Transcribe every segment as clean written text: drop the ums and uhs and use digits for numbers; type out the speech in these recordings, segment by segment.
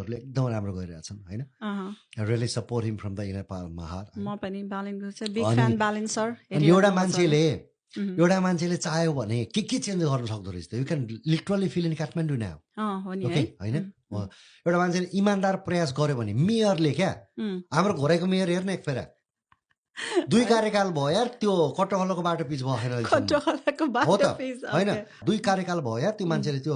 दाजुहरूले एकदम राम्रो गरिरहेछन् हैन really support him from the inner power of my heart म पनि बालेनको चाहिँ बिग फ्यान बालेन सर अनि एउटा मान्छेले चाह्यो भने के चेन्ज गर्न सक्दो रहेछ you can literally fill in Kathmandu now हो नि ओके हैन एउटा मान्छेले इमानदार प्रयास गर्यो भने मेयरले क्या हाम्रो घोराइको मेयर हेर्न एक फेरा 2 कार्यकाल भयो यार त्यो कट्टखलको बाटो पिच भएन हो त हैन 2 कार्यकाल भयो यार त्यो मान्छेले त्यो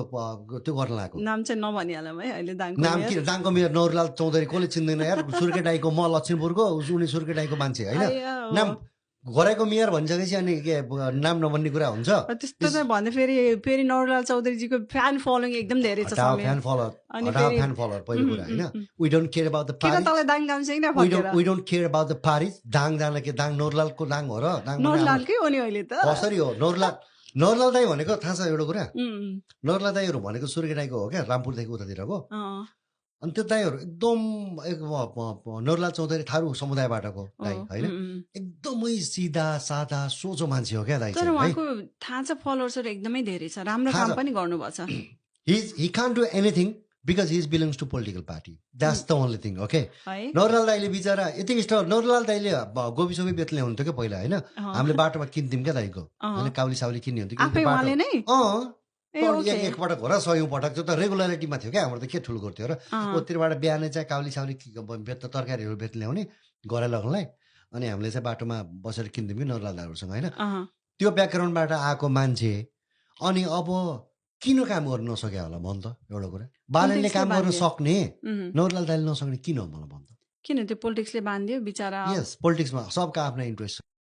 गर्न लागेको नाम चाहिँ नभनिहालौँ है अहिले नाम के दाङको मेयर नौरलाल चौधरी कसले चिन्दैन यार सुर्खेटाईको म लक्ष्मीपुरको उनी सुर्खेटाईको मान्छे हैन नाम घोराइको मेयर भनिसकेपछि अनि के नाम नभन्ने कुरा हुन्छ त्यस्तो चाहिँ भन्दा फेरि नौरलाल चौधरीजीको फ्यान फलोइङ एकदम धेरै छ फ्यान फलोअर पहिलो कुरा हैन we don't care about the party तँलाई दाङ गाउँ छैन फकेर we don't care about the party Dang जान के दाङ नौरलालको दाङ हो र दाङ नौरलालकै हो नि अहिले त कसरी हो नौरलाल दाई भनेको थाहा छ एउटा कुरा नौरलाल दाईहरू भनेको सुर्खेटाईको हो क्या रामपुरदेखि उतातिरको अनि त्यो दाईहरू एकदम नौरलाल चौधरी थारू समुदायबाटको दाई हैन एकदमै सिधा सादा सोझो मान्छे हो क्या दाई तर उहाँको थाहा छ फलोवर्सहरु एकदमै धेरै छ राम्रो काम पनि गर्नुभएको छ he can't do anything because he belongs to political party that's the only thing okay नौरलाल दाईले बिचारा यति नौरलाल दाईले गोबी सोबी बेच्ने हुन्थ्यो क्या पहिला हैन हामीले बाटोमा किन्थ्यौं क्या दाईको हैन काउली साउली किन्ने हुन्थ्यो एकपटक हो र 100औं पटक त्यो त रेगुलरिटीमा थियो क्या हाम्रो त के ठुलो गर्थ्यो र ओतिरबाट बिहानै चाहिँ काउली साउली बेच्न तरकारीहरू बेच्न ल्याउने घरै लगाउनलाई अनि हामीले चाहिँ बाटोमा बसेर किन्थ्यौं कि नौरलाल दाईहरुसँग हैन त्यो ब्याकग्राउन्डबाट आएको मान्छे अनि अब किन काम गर्न नसक्यो होला भन त एउटा कुरा बालनले काम गर्न सक्ने नौरलाल दाईले नसक्ने किन हो मलाई भन त किन त्यो पोलिटिक्सले बान्दियो बिचारा यस पोलिटिक्समा सबका आफ्ना इन्ट्रेस्ट